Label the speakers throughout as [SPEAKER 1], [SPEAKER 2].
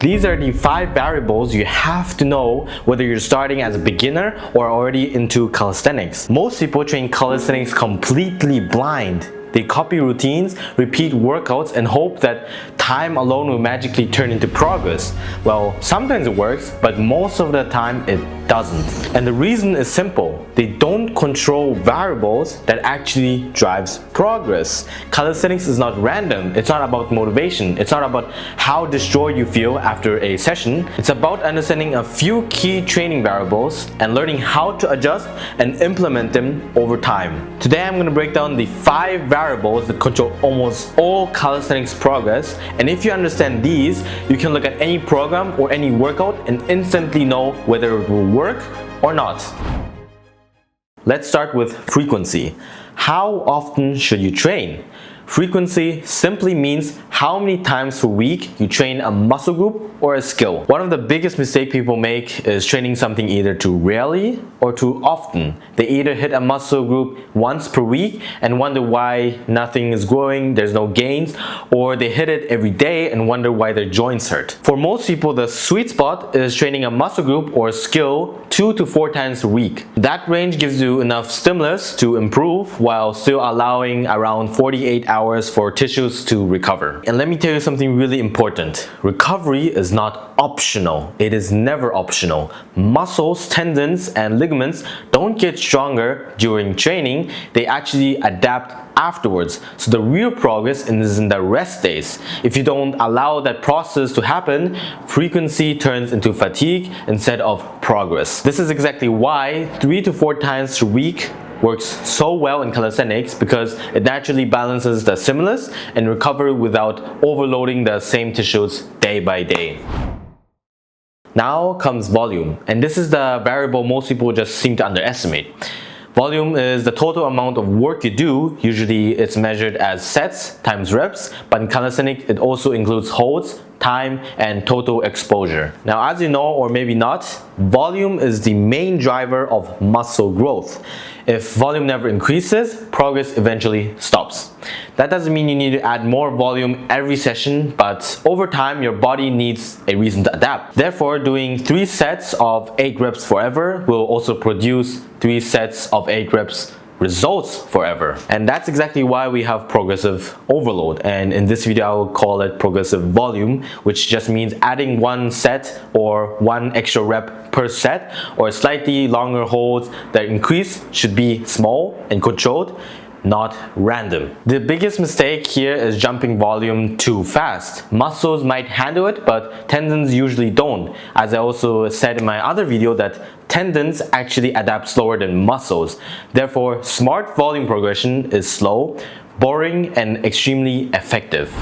[SPEAKER 1] These are the 5 variables you have to know whether you're starting as a beginner or already into calisthenics. Most people train calisthenics completely blind. They copy routines, repeat workouts, and hope that time alone will magically turn into progress. Well, sometimes it works, but most of the time it doesn't. And the reason is simple. They don't control variables that actually drives progress. Calisthenics is not random. It's not about motivation. It's not about how destroyed you feel after a session. It's about understanding a few key training variables and learning how to adjust and implement them over time. Today I'm going to break down the 5 variables that control almost all calisthenics progress, and if you understand these, you can look at any program or any workout and instantly know whether it will work or not. Let's start with frequency. How often should you train? Frequency simply means how many times per week you train a muscle group or a skill. One of the biggest mistakes people make is training something either too rarely or too often. They either hit a muscle group once per week and wonder why nothing is growing, there's no gains, or they hit it every day and wonder why their joints hurt. For most people, the sweet spot is training a muscle group or skill 2 to 4 times a week. That range gives you enough stimulus to improve while still allowing around 48 hours for tissues to recover. And let me tell you something really important. Recovery is not optional. It is never optional. Muscles, tendons, and ligaments don't get stronger during training. They actually adapt afterwards. So the real progress is in the rest days. If you don't allow that process to happen, frequency turns into fatigue instead of progress. This is exactly why 3 to 4 times a week works so well in calisthenics, because it naturally balances the stimulus and recovery without overloading the same tissues day by day. Now comes volume, and this is the variable most people just seem to underestimate. Volume is the total amount of work you do. Usually it's measured as sets times reps, but in calisthenics it also includes holds, time, and total exposure. Now, as you know, or maybe not, volume is the main driver of muscle growth. If volume never increases, progress eventually stops. That doesn't mean you need to add more volume every session, but over time your body needs a reason to adapt. Therefore, doing 3 sets of 8 reps forever will also produce 3 sets of 8 reps results forever. And that's exactly why we have progressive overload, and in this video I will call it progressive volume, which just means adding 1 set or 1 extra rep per set, or slightly longer holds. The increase should be small and controlled, not random. The biggest mistake here is jumping volume too fast. Muscles might handle it, but tendons usually don't. As I also said in my other video, that tendons actually adapt slower than muscles. Therefore, smart volume progression is slow, boring, and extremely effective.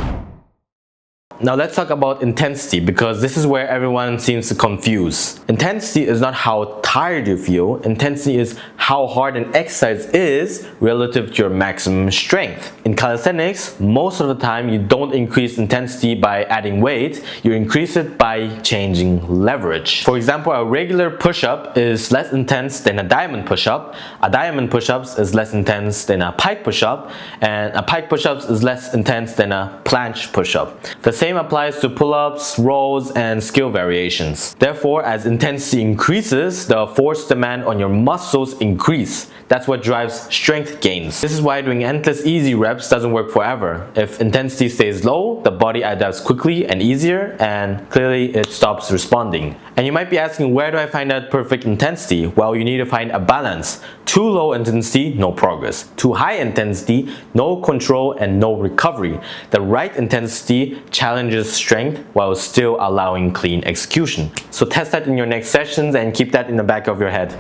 [SPEAKER 1] Now let's talk about intensity, because this is where everyone seems to confuse. Intensity is not how tired you feel. Intensity is how hard an exercise is relative to your maximum strength. In calisthenics, most of the time you don't increase intensity by adding weight, you increase it by changing leverage. For example, a regular push-up is less intense than a diamond push-up, a diamond push-up is less intense than a pike push-up, and a pike push-up is less intense than a planche push-up. The same applies to pull-ups, rows, and skill variations. Therefore, as intensity increases, the force demand on your muscles increase. That's what drives strength gains. This is why doing endless easy reps doesn't work forever. If intensity stays low, the body adapts quickly and easier, and clearly it stops responding. And you might be asking, where do I find that perfect intensity? Well, you need to find a balance. Too low intensity, no progress. Too high intensity, no control and no recovery. The right intensity challenges strength while still allowing clean execution. So test that in your next sessions and keep that in the back of your head.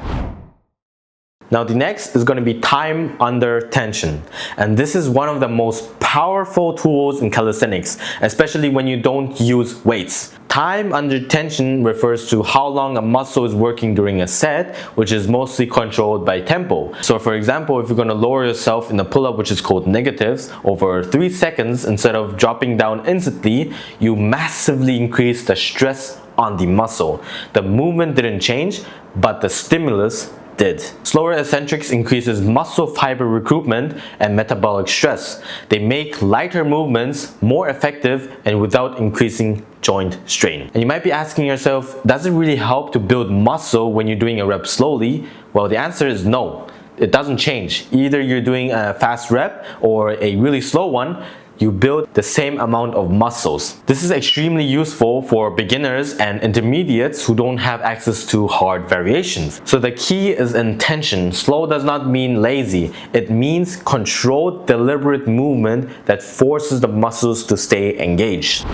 [SPEAKER 1] Now the next is going to be time under tension, and this is one of the most powerful tools in calisthenics, especially when you don't use weights. Time under tension refers to how long a muscle is working during a set, which is mostly controlled by tempo. So for example, if you're going to lower yourself in a pull-up, which is called negatives, over 3 seconds, instead of dropping down instantly, you massively increase the stress on the muscle. The movement didn't change, but the stimulus did. Slower eccentrics increases muscle fiber recruitment and metabolic stress. They make lighter movements more effective and without increasing joint strain. And you might be asking yourself, does it really help to build muscle when you're doing a rep slowly? Well, the answer is no. It doesn't change. Either you're doing a fast rep or a really slow one, you build the same amount of muscles. This is extremely useful for beginners and intermediates who don't have access to hard variations. So the key is intention. Slow does not mean lazy. It means controlled, deliberate movement that forces the muscles to stay engaged.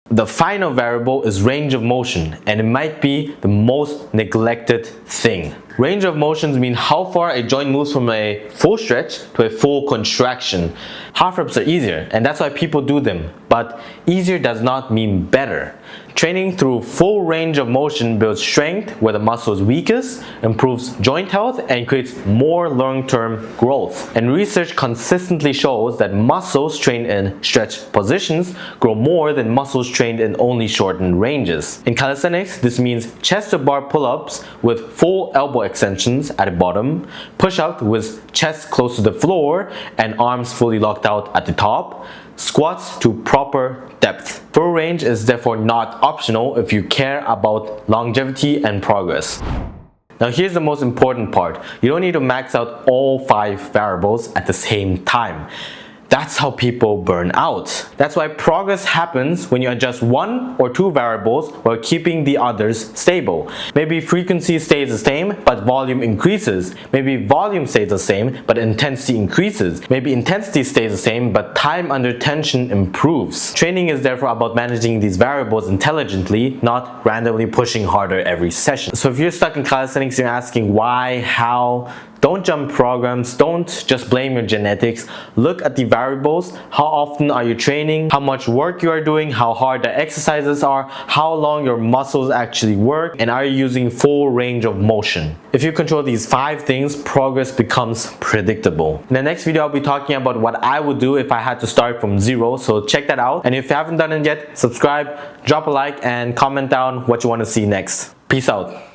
[SPEAKER 1] The final variable is range of motion, and it might be the most neglected thing. Range of motions mean how far a joint moves from a full stretch to a full contraction. Half reps are easier, and that's why people do them, but easier does not mean better. Training through full range of motion builds strength where the muscle is weakest, improves joint health, and creates more long-term growth. And research consistently shows that muscles trained in stretch positions grow more than muscles trained in only shortened ranges. In calisthenics, this means chest to bar pull-ups with full elbow extensions at the bottom, push-ups with chest close to the floor and arms fully locked out at the top, squats to proper depth. Full range is therefore not optional if you care about longevity and progress. Now here's the most important part. You don't need to max out all 5 variables at the same time. That's how people burn out. That's why progress happens when you adjust 1 or 2 variables while keeping the others stable. Maybe frequency stays the same, but volume increases. Maybe volume stays the same, but intensity increases. Maybe intensity stays the same, but time under tension improves. Training is therefore about managing these variables intelligently, not randomly pushing harder every session. So if you're stuck in calisthenics, you're asking why, how, don't jump programs, don't just blame your genetics. Look at the variables. How often are you training? How much work you are doing? How hard the exercises are? How long your muscles actually work? And are you using full range of motion? If you control these 5 things, progress becomes predictable. In the next video, I'll be talking about what I would do if I had to start from 0. So check that out. And if you haven't done it yet, subscribe, drop a like, and comment down what you want to see next. Peace out.